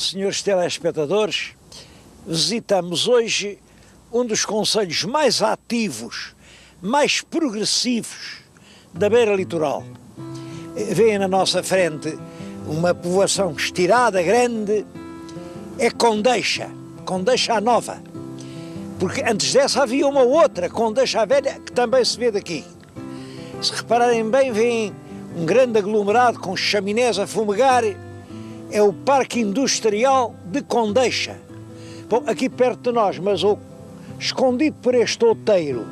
senhores telespectadores, visitamos hoje um dos concelhos mais ativos, mais progressivos da beira litoral. Vêem na nossa frente uma povoação estirada, grande, é Condeixa, Condeixa a Nova, porque antes dessa havia uma outra, Condeixa a Velha, que também se vê daqui. Se repararem bem, veem um grande aglomerado com chaminés a fumegar, é o Parque Industrial de Condeixa. Bom, aqui perto de nós, mas escondido por este outeiro,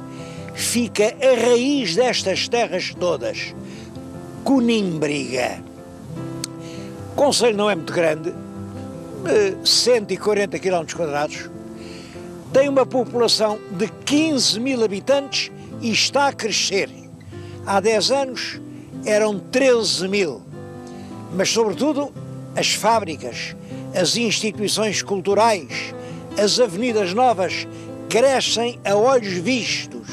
fica a raiz destas terras todas, Conímbriga. O concelho não é muito grande, 140 km², tem uma população de 15 mil habitantes e está a crescer. Há 10 anos eram 13 mil, mas sobretudo as fábricas, as instituições culturais, as avenidas novas crescem a olhos vistos.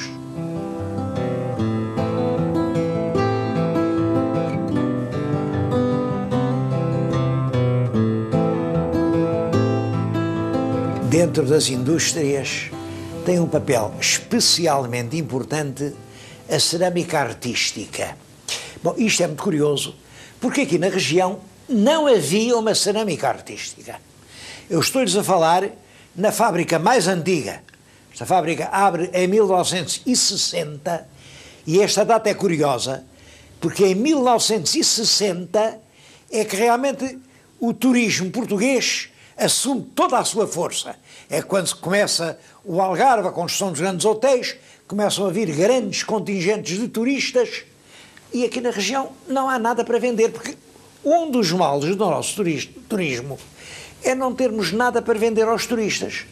Dentro das indústrias tem um papel especialmente importante a cerâmica artística. Bom, isto é muito curioso, porque aqui na região não havia uma cerâmica artística. Eu estou-lhes a falar na fábrica mais antiga. Esta fábrica abre em 1960 e esta data é curiosa, porque em 1960 é que realmente o turismo português assume toda a sua força. É quando se começa o Algarve, a construção dos grandes hotéis, começam a vir grandes contingentes de turistas e aqui na região não há nada para vender, porque um dos males do nosso turismo é não termos nada para vender aos turistas.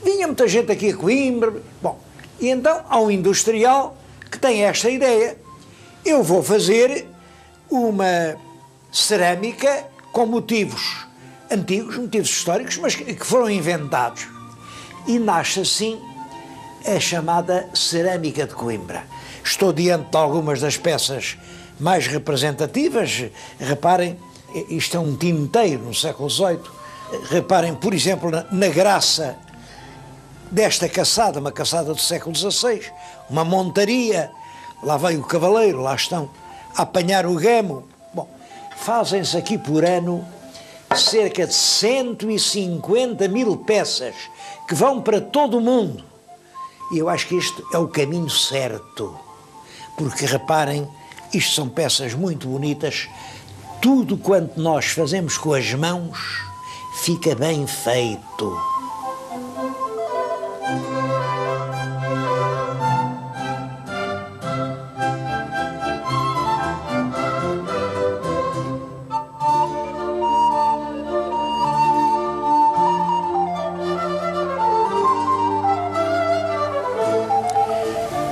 Vinha muita gente aqui a Coimbra, bom, e então há um industrial que tem esta ideia: eu vou fazer uma cerâmica com motivos antigos, motivos históricos, mas que foram inventados. E nasce assim a chamada cerâmica de Coimbra. Estou diante de algumas das peças mais representativas. Reparem, isto é um tinteiro no século XVIII. Reparem, por exemplo, na graça desta caçada, uma caçada do século XVI, uma montaria, lá vem o cavaleiro, lá estão a apanhar o gamo. Bom, fazem-se aqui por ano cerca de 150 mil peças que vão para todo o mundo. E eu acho que este é o caminho certo, porque reparem, isto são peças muito bonitas, tudo quanto nós fazemos com as mãos fica bem feito.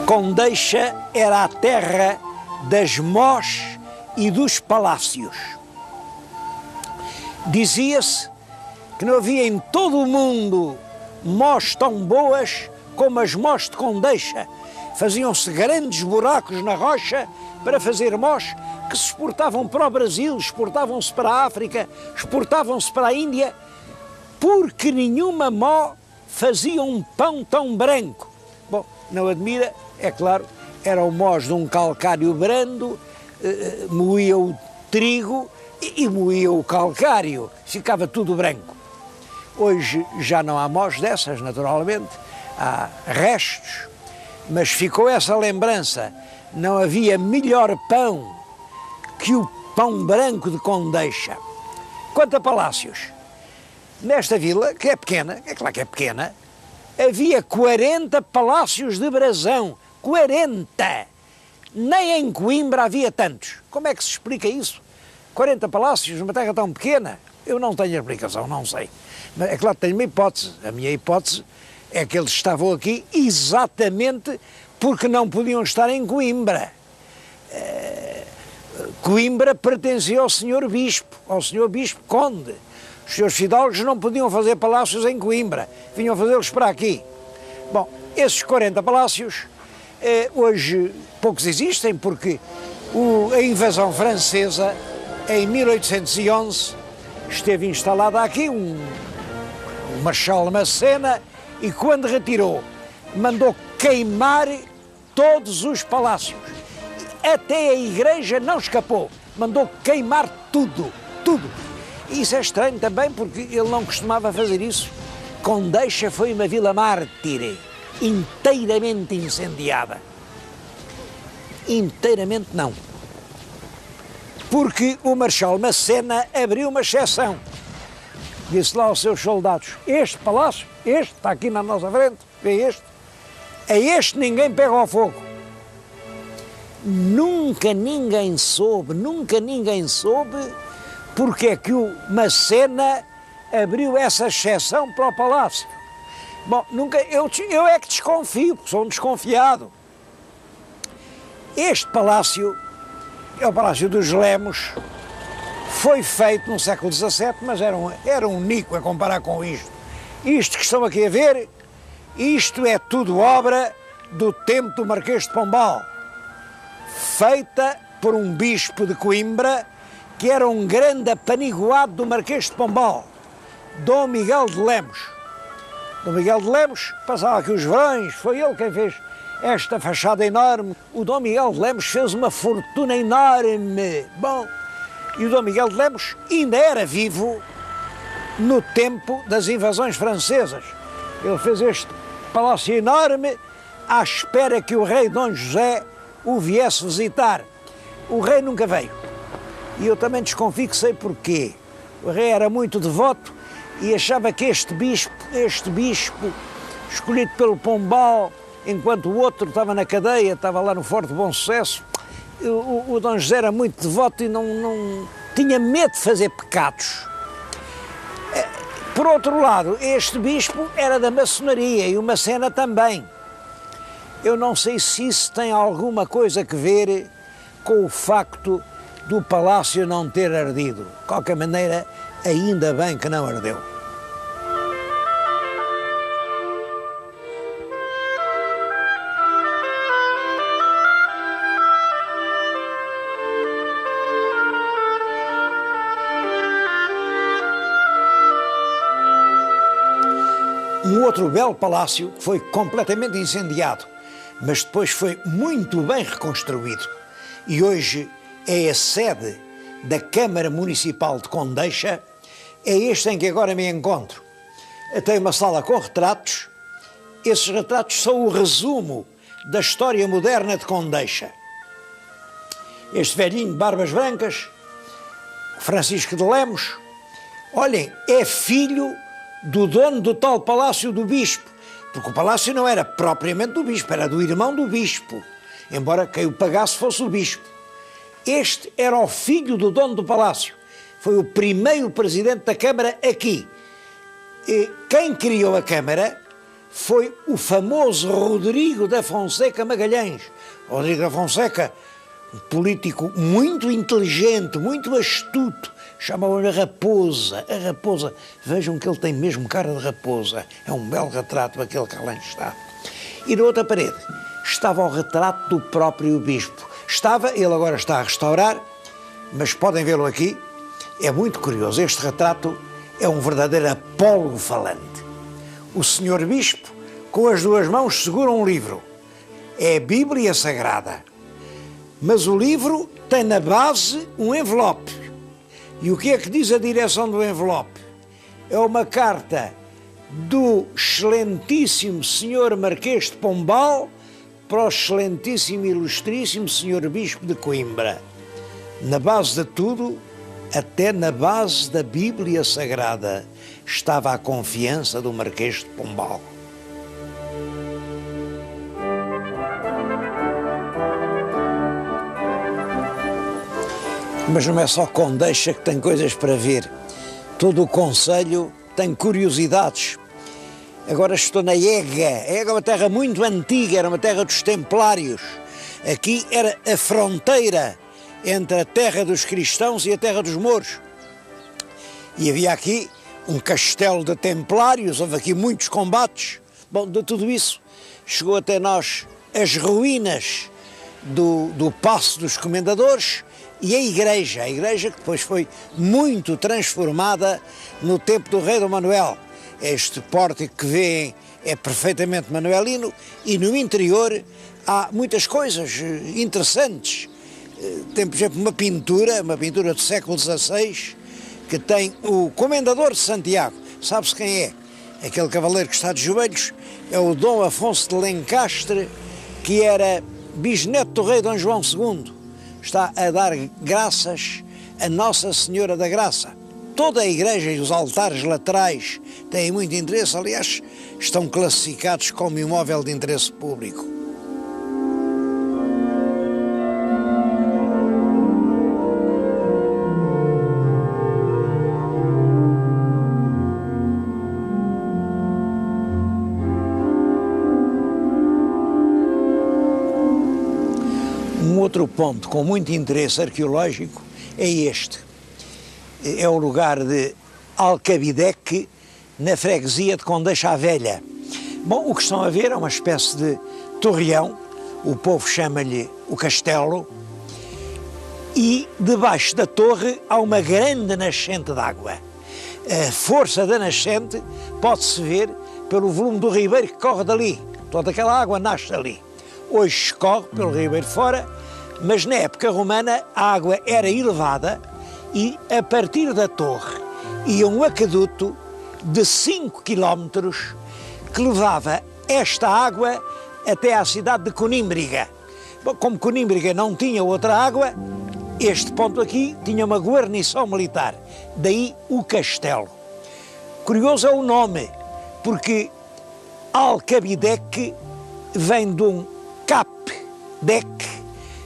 Condeixa era a terra das mós e dos palácios. Dizia-se que não havia em todo o mundo mós tão boas como as mós de Condeixa. Faziam-se grandes buracos na rocha para fazer mós que se exportavam para o Brasil, exportavam-se para a África, exportavam-se para a Índia, porque nenhuma mó fazia um pão tão branco. Bom, não admira, é claro, era o mós de um calcário brando, moía o trigo e moía o calcário, ficava tudo branco. Hoje já não há mós dessas, naturalmente, há restos, mas ficou essa lembrança: não havia melhor pão que o pão branco de Condeixa. Quanto a palácios, nesta vila, que é pequena, é claro que é pequena, havia 40 palácios de brasão, 40! Nem em Coimbra havia tantos. Como é que se explica isso? 40 palácios numa terra tão pequena? Eu não tenho explicação, não sei. Mas é claro que tenho uma hipótese. A minha hipótese é que eles estavam aqui exatamente porque não podiam estar em Coimbra. Coimbra pertencia ao senhor bispo conde. Os senhores fidalgos não podiam fazer palácios em Coimbra, vinham fazê-los para aqui. Bom, esses 40 palácios hoje poucos existem, porque a invasão francesa, em 1811, esteve instalada aqui o Marechal Massena, e quando retirou, mandou queimar todos os palácios. Até a igreja não escapou, mandou queimar tudo, tudo. E isso é estranho também, porque ele não costumava fazer isso. Condeixa foi uma vila mártir, inteiramente incendiada. Inteiramente não. Porque o Marechal Massena abriu uma exceção. Disse lá aos seus soldados: este palácio, este está aqui na nossa frente, vê este, a este ninguém pega ao fogo. Nunca ninguém soube porque é que o Massena abriu essa exceção para o palácio. Bom, eu é que desconfio, porque sou um desconfiado. Este palácio é o Palácio dos Lemos, foi feito no século XVII, mas era um nico a comparar com isto. Isto que estão aqui a ver, isto é tudo obra do tempo do Marquês de Pombal, feita por um bispo de Coimbra, que era um grande apaniguado do Marquês de Pombal, Dom Miguel de Lemos. Dom Miguel de Lemos passava aqui os verões, foi ele quem fez esta fachada enorme. O Dom Miguel de Lemos fez uma fortuna enorme. Bom, e o Dom Miguel de Lemos ainda era vivo no tempo das invasões francesas. Ele fez este palácio enorme à espera que o rei Dom José o viesse visitar. O rei nunca veio. E eu também desconfio que sei porquê. O rei era muito devoto e achava que este bispo escolhido pelo Pombal, enquanto o outro estava na cadeia, estava lá no Forte Bom Sucesso, o Dom José era muito devoto e não tinha medo de fazer pecados. Por outro lado, este bispo era da maçonaria e o Massena também. Eu não sei se isso tem alguma coisa a ver com o facto do palácio não ter ardido. De qualquer maneira, ainda bem que não ardeu. Um outro belo palácio foi completamente incendiado, mas depois foi muito bem reconstruído e hoje é a sede da Câmara Municipal de Condeixa. É este em que agora me encontro. Tem uma sala com retratos. Esses retratos são o resumo da história moderna de Condeixa. Este velhinho de barbas brancas, Francisco de Lemos, olhem, é filho do dono do tal palácio do bispo, porque o palácio não era propriamente do bispo, era do irmão do bispo, embora quem o pagasse fosse o bispo. Este era o filho do dono do palácio, foi o primeiro presidente da Câmara aqui. E quem criou a Câmara foi o famoso Rodrigo da Fonseca Magalhães. Rodrigo da Fonseca, um político muito inteligente, muito astuto, chamava-lhe a Raposa. A Raposa, vejam que ele tem mesmo cara de raposa, é um belo retrato aquele que lá está. E na outra parede estava o retrato do próprio bispo. Ele agora está a restaurar, mas podem vê-lo aqui, é muito curioso. Este retrato é um verdadeiro apólogo falante. O senhor bispo, com as duas mãos, segura um livro. É a Bíblia Sagrada. Mas o livro tem na base um envelope. E o que é que diz a direção do envelope? É uma carta do excelentíssimo senhor Marquês de Pombal para o excelentíssimo e ilustríssimo senhor Bispo de Coimbra. Na base de tudo, até na base da Bíblia Sagrada, estava a confiança do Marquês de Pombal. Mas não é só Condeixa que tem coisas para ver. Todo o concelho tem curiosidades. Agora estou na Ega. A Ega é uma terra muito antiga, era uma terra dos Templários. Aqui era a fronteira entre a terra dos cristãos e a terra dos mouros. E havia aqui um castelo de Templários, houve aqui muitos combates. Bom, de tudo isso chegou até nós as ruínas do Paço dos Comendadores e a igreja que depois foi muito transformada no tempo do rei Dom Manuel. Este pórtico que vêem é perfeitamente manuelino e no interior há muitas coisas interessantes. Tem, por exemplo, uma pintura do século XVI, que tem o Comendador de Santiago. Sabe-se quem é? Aquele cavaleiro que está de joelhos é o Dom Afonso de Lencastre, que era bisneto do rei Dom João II. Está a dar graças a Nossa Senhora da Graça. Toda a igreja e os altares laterais têm muito interesse, aliás, estão classificados como imóvel de interesse público. Um outro ponto com muito interesse arqueológico é este. É o lugar de Alcabideque, na freguesia de Condeixa a Velha. Bom, o que estão a ver é uma espécie de torreão, o povo chama-lhe o castelo, e debaixo da torre há uma grande nascente de água. A força da nascente pode-se ver pelo volume do ribeiro que corre dali. Toda aquela água nasce ali. Hoje escorre pelo ribeiro fora, mas na época romana a água era elevada e a partir da torre ia um aqueduto de 5 quilómetros que levava esta água até à cidade de Conímbriga. Bom, como Conímbriga não tinha outra água, este ponto aqui tinha uma guarnição militar, daí o castelo. Curioso é o nome, porque Alcabideque vem de um cap-dec,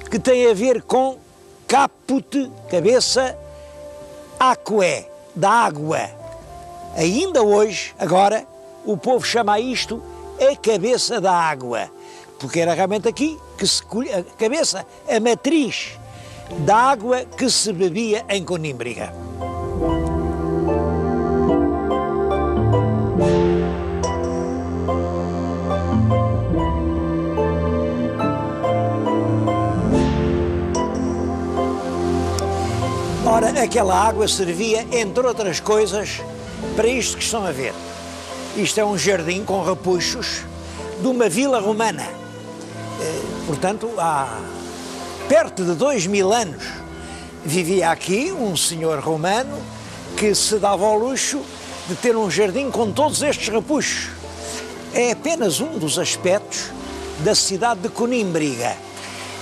que tem a ver com caput, cabeça, aquae, da água. Ainda hoje, agora, o povo chama isto a cabeça da água, porque era realmente aqui que se colhia a cabeça, a matriz da água que se bebia em Conímbriga. Ora, aquela água servia, entre outras coisas, para isto que estão a ver. Isto é um jardim com repuxos de uma vila romana. Portanto, há perto de 2000 anos vivia aqui um senhor romano que se dava ao luxo de ter um jardim com todos estes repuxos. É apenas um dos aspectos da cidade de Conímbriga.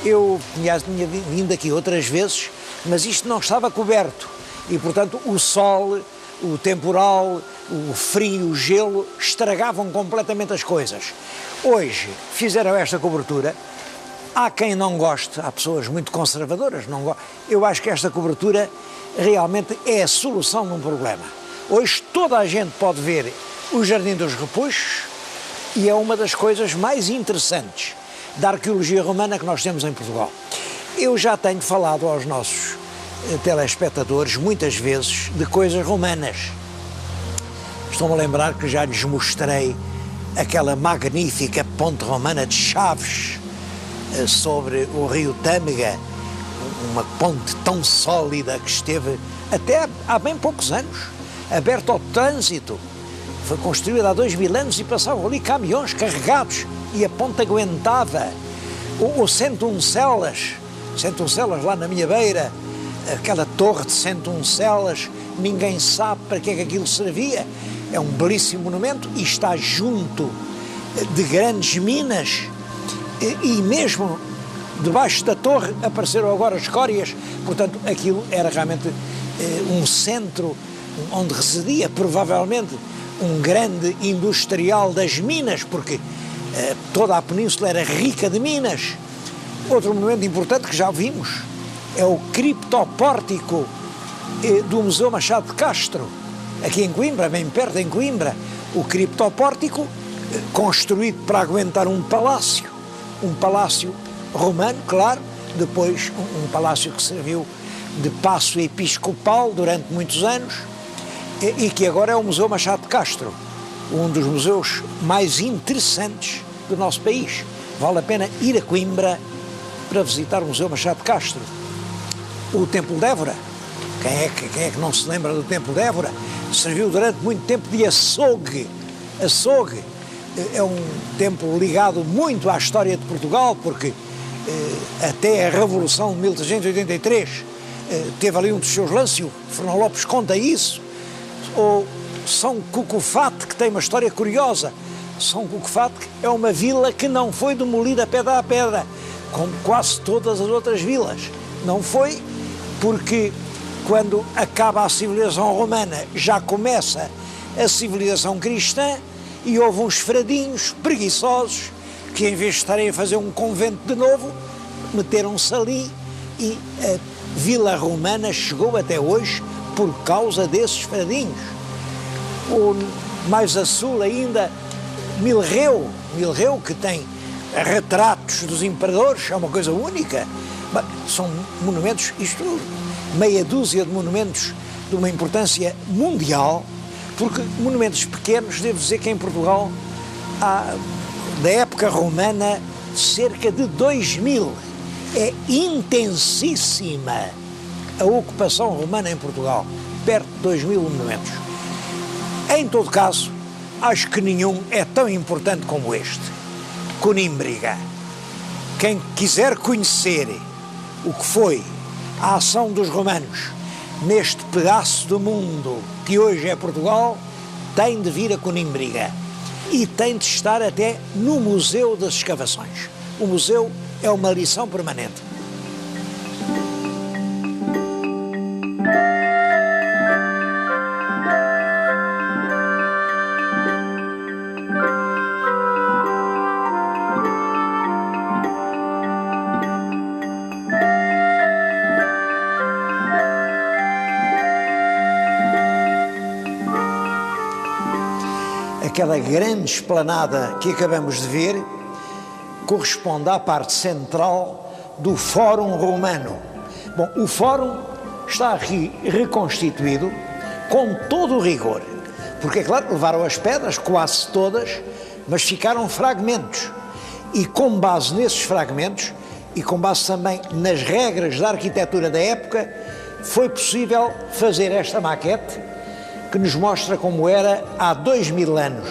Eu tinha vindo aqui outras vezes, mas isto não estava coberto e, portanto, o sol, o temporal, o frio, o gelo estragavam completamente as coisas. Hoje fizeram esta cobertura. Há quem não goste, há pessoas muito conservadoras, não gostam. Eu acho que esta cobertura realmente é a solução de um problema. Hoje toda a gente pode ver o Jardim dos Repuxos e é uma das coisas mais interessantes da arqueologia romana que nós temos em Portugal. Eu já tenho falado aos nossos telespectadores muitas vezes de coisas romanas. Estou-me a lembrar que já lhes mostrei aquela magnífica ponte romana de Chaves sobre o rio Tâmega, uma ponte tão sólida que esteve até há bem poucos anos aberta ao trânsito. Foi construída há 2000 anos e passavam ali caminhões carregados e a ponte aguentava. O Centuncelas lá na minha beira, aquela torre de Centuncelas, ninguém sabe para que é que aquilo servia. É um belíssimo monumento e está junto de grandes minas e mesmo debaixo da torre apareceram agora escórias. Portanto, aquilo era realmente um centro onde residia provavelmente um grande industrial das minas, porque toda a península era rica de minas. Outro monumento importante que já vimos é o criptopórtico do Museu Machado de Castro, aqui em Coimbra, bem perto em Coimbra. O criptopórtico construído para aguentar um palácio romano, claro, depois um palácio que serviu de paço episcopal durante muitos anos e que agora é o Museu Machado de Castro, um dos museus mais interessantes do nosso país. Vale a pena ir a Coimbra para visitar o Museu Machado de Castro. o Templo de Évora. Quem é que não se lembra do Templo de Évora? Serviu durante muito tempo de açougue. Açougue é um templo ligado muito à história de Portugal, porque até a Revolução de 1383 teve ali um dos seus lances, o Fernão Lopes conta isso. Ou São Cucufate, que tem uma história curiosa. São Cucufate é uma vila que não foi demolida pedra a pedra, como quase todas as outras vilas. Não foi porque quando acaba a civilização romana já começa a civilização cristã e houve uns fradinhos preguiçosos que, em vez de estarem a fazer um convento de novo, meteram-se ali e a vila romana chegou até hoje por causa desses fradinhos. Ou mais a sul ainda, Milreu, que tem retratos dos imperadores, é uma coisa única. São monumentos, isto, meia dúzia de monumentos de uma importância mundial, porque monumentos pequenos, devo dizer que em Portugal há, da época romana, cerca de 2000. É intensíssima a ocupação romana em Portugal, perto de 2000 monumentos. Em todo caso, acho que nenhum é tão importante como este, Conímbriga. Quem quiser conhecer o que foi a ação dos romanos neste pedaço do mundo que hoje é Portugal, tem de vir a Conímbriga e tem de estar até no Museu das Escavações. O museu é uma lição permanente. Aquela grande esplanada que acabamos de ver corresponde à parte central do Fórum Romano. Bom, o Fórum está aqui reconstituído com todo o rigor, porque, é claro, levaram as pedras, quase todas, mas ficaram fragmentos. E com base nesses fragmentos, e com base também nas regras da arquitetura da época, foi possível fazer esta maquete, que nos mostra como era há 2000 anos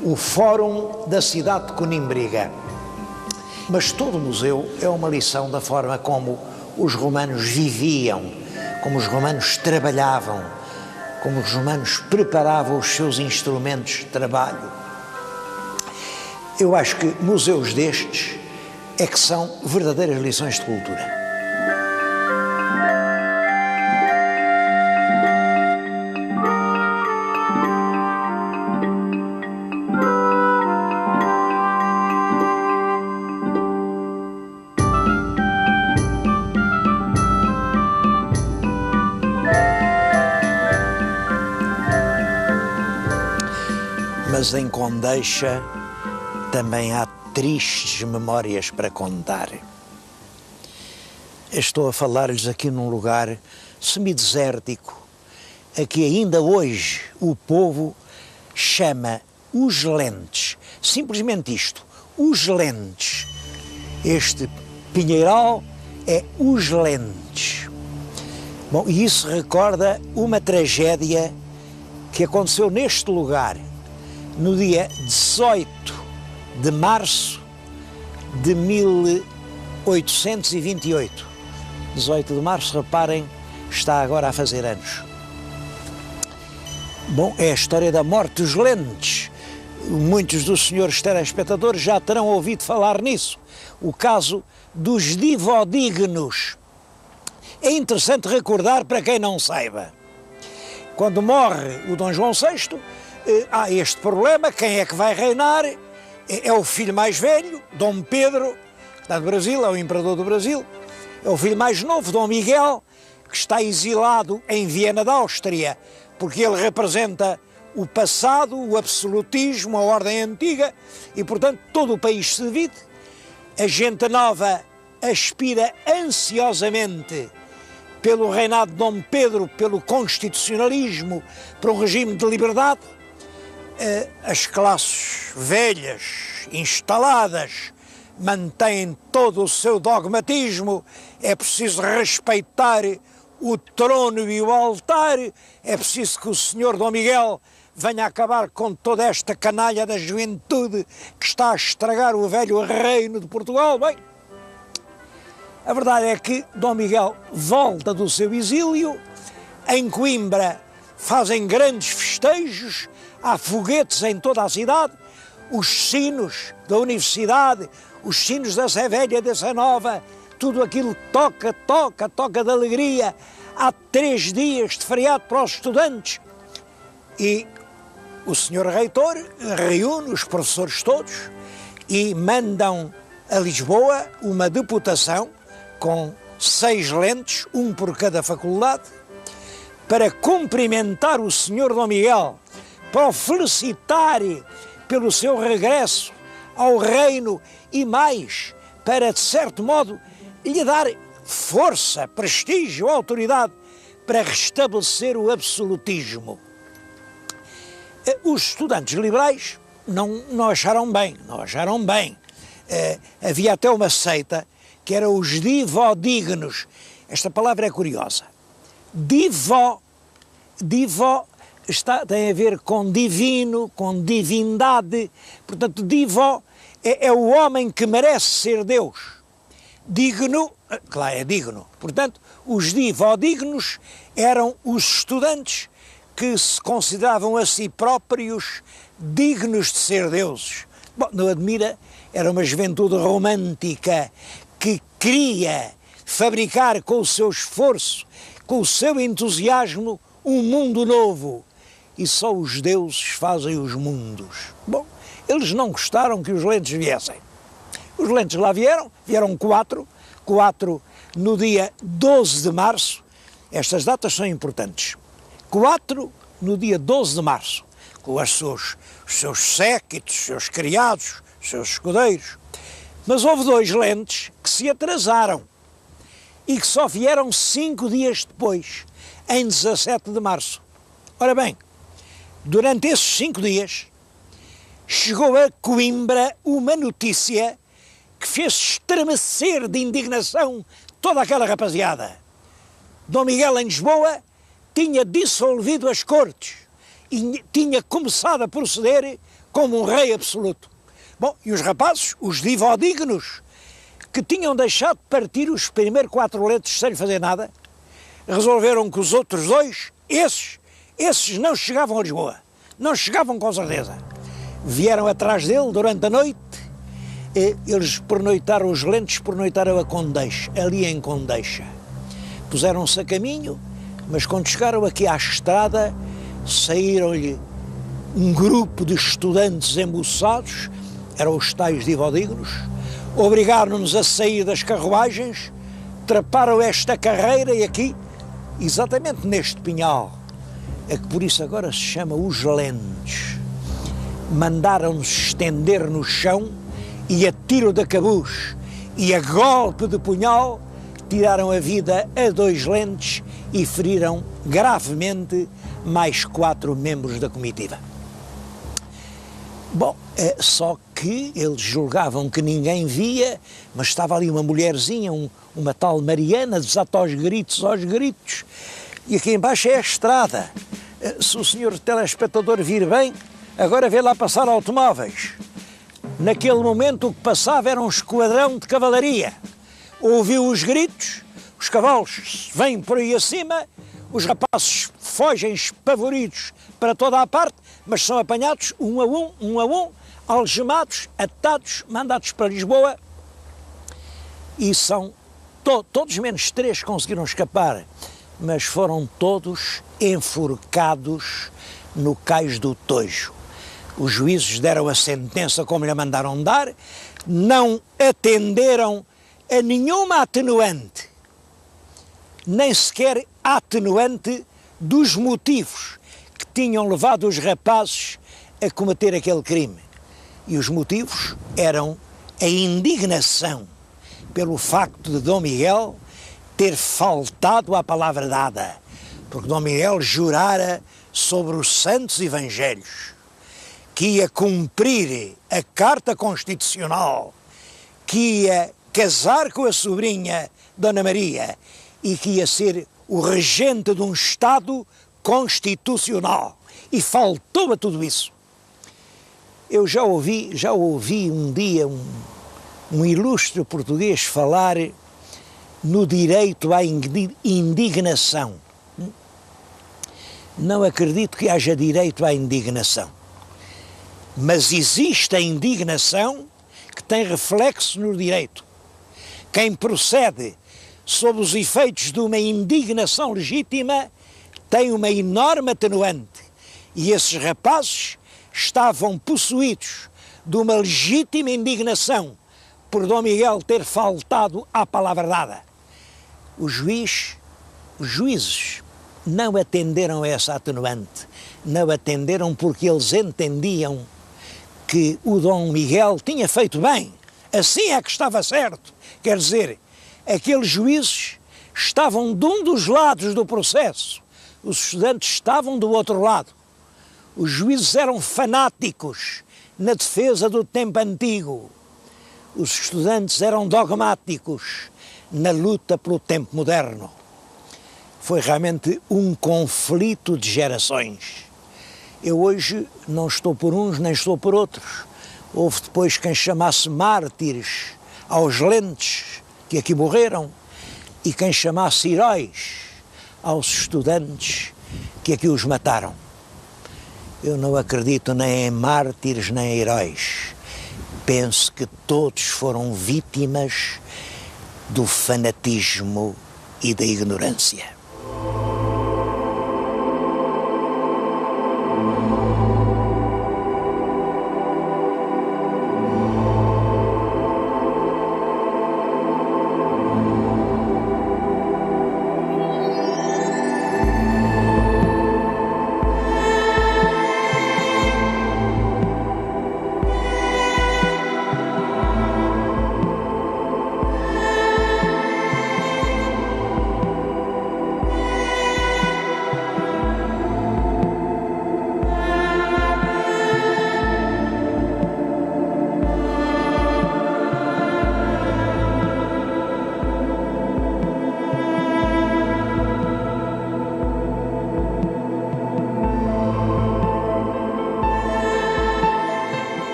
o Fórum da cidade de Conímbriga. Mas todo o museu é uma lição da forma como os romanos viviam, como os romanos trabalhavam, como os romanos preparavam os seus instrumentos de trabalho. Eu acho que museus destes é que são verdadeiras lições de cultura. Mas em Condeixa também há tristes memórias para contar. Estou a falar-lhes aqui num lugar semidesértico, a que ainda hoje o povo chama Os Lentes. Simplesmente isto, Os Lentes. Este pinheiral é Os Lentes. Bom, e isso recorda uma tragédia que aconteceu neste lugar no dia 18 de março de 1828. 18 de março, reparem, está agora a fazer anos. Bom, é a história da morte dos Lentes. Muitos dos senhores telespectadores já terão ouvido falar nisso. O caso dos divodignos. É interessante recordar para quem não saiba. Quando morre o Dom João VI, há este problema: quem é que vai reinar? É o filho mais velho, Dom Pedro, da do Brasil, é o imperador do Brasil. É o filho mais novo, Dom Miguel, que está exilado em Viena da Áustria, porque ele representa o passado, o absolutismo, a ordem antiga, e, portanto, todo o país se divide. A gente nova aspira ansiosamente pelo reinado de Dom Pedro, pelo constitucionalismo, para um regime de liberdade. As classes velhas, instaladas, mantém todo o seu dogmatismo, é preciso respeitar o trono e o altar, é preciso que o senhor Dom Miguel venha acabar com toda esta canalha da juventude que está a estragar o velho reino de Portugal. Bem, a verdade é que Dom Miguel volta do seu exílio, em Coimbra fazem grandes festejos, há foguetes em toda a cidade, os sinos da universidade, os sinos da Sé Velha e da Sé Nova, tudo aquilo toca de alegria. Há 3 dias de feriado para os estudantes e o senhor reitor reúne os professores todos e mandam a Lisboa uma deputação com 6 lentes, um por cada faculdade, para cumprimentar o senhor Dom Miguel, para o felicitar pelo seu regresso ao reino e mais, para, de certo modo, lhe dar força, prestígio, autoridade para restabelecer o absolutismo. Os estudantes liberais não acharam bem. Havia até uma seita que era os divodignos. Esta palavra é curiosa. Divo tem a ver com divino, com divindade. Portanto, divo é o homem que merece ser Deus. Digno, claro, é digno. Portanto, os divodignos eram os estudantes que se consideravam a si próprios dignos de ser deuses. Bom, não admira, era uma juventude romântica que queria fabricar com o seu esforço, com o seu entusiasmo, um mundo novo. E só os deuses fazem os mundos. Bom, eles não gostaram que os lentes viessem. Os lentes lá vieram 4 no dia 12 de março. Estas datas são importantes. 4 no dia 12 de março, com os seus séquitos, os seus criados, os seus escudeiros. Mas houve 2 lentes que se atrasaram e que só vieram 5 dias depois, em 17 de março. Ora bem, durante esses 5 dias, chegou a Coimbra uma notícia que fez estremecer de indignação toda aquela rapaziada. Dom Miguel, em Lisboa, tinha dissolvido as cortes e tinha começado a proceder como um rei absoluto. Bom, e os rapazes, os divodignos, que tinham deixado partir os primeiros 4 lentes sem fazer nada, resolveram que os outros 2, esses não chegavam a Lisboa, não chegavam com certeza. Vieram atrás dele durante a noite, eles pernoitaram, os lentes pernoitaram a Condeixa, ali em Condeixa. Puseram-se a caminho, mas quando chegaram aqui à estrada, saíram-lhe um grupo de estudantes embuçados, eram os tais divodignos, obrigaram-nos a sair das carruagens, traparam esta carreira e aqui, exatamente neste pinhal, é que por isso agora se chama os lentes, mandaram-nos estender no chão e a tiro de cabuz e a golpe de punhal tiraram a vida a 2 lentes e feriram gravemente mais 4 membros da comitiva. Bom, só que eles julgavam que ninguém via, mas estava ali uma mulherzinha, uma tal Mariana, desata aos gritos, e aqui embaixo é a estrada. Se o senhor telespectador vir bem, agora vê lá passar automóveis. Naquele momento o que passava era um esquadrão de cavalaria. Ouviu os gritos, os cavalos vêm por aí acima, os rapazes fogem espavoridos para toda a parte, mas são apanhados um a um, algemados, atados, mandados para Lisboa e são todos menos 3 conseguiram escapar, mas foram todos enforcados no cais do Tojo. Os juízes deram a sentença como lhe mandaram dar, não atenderam a nenhuma atenuante, nem sequer atenuante dos motivos que tinham levado os rapazes a cometer aquele crime. E os motivos eram a indignação pelo facto de Dom Miguel ter faltado à palavra dada, porque Dom Miguel jurara sobre os santos evangelhos que ia cumprir a Carta Constitucional, que ia casar com a sobrinha Dona Maria e que ia ser o regente de um Estado constitucional. E faltou a tudo isso. Eu já ouvi um dia um ilustre português falar no direito à indignação. Não acredito que haja direito à indignação. Mas existe a indignação que tem reflexo no direito. Quem procede sob os efeitos de uma indignação legítima tem uma enorme atenuante. E esses rapazes estavam possuídos de uma legítima indignação por Dom Miguel ter faltado à palavra dada. Os juízes não atenderam a essa atenuante, não atenderam porque eles entendiam que o Dom Miguel tinha feito bem, assim é que estava certo. Quer dizer, aqueles juízes estavam de um dos lados do processo, os estudantes estavam do outro lado. Os juízes eram fanáticos na defesa do tempo antigo, os estudantes eram dogmáticos na luta pelo tempo moderno. Foi realmente um conflito de gerações. Eu hoje não estou por uns nem estou por outros. Houve depois quem chamasse mártires aos lentes que aqui morreram e quem chamasse heróis aos estudantes que aqui os mataram. Eu não acredito nem em mártires nem em heróis. Penso que todos foram vítimas do fanatismo e da ignorância.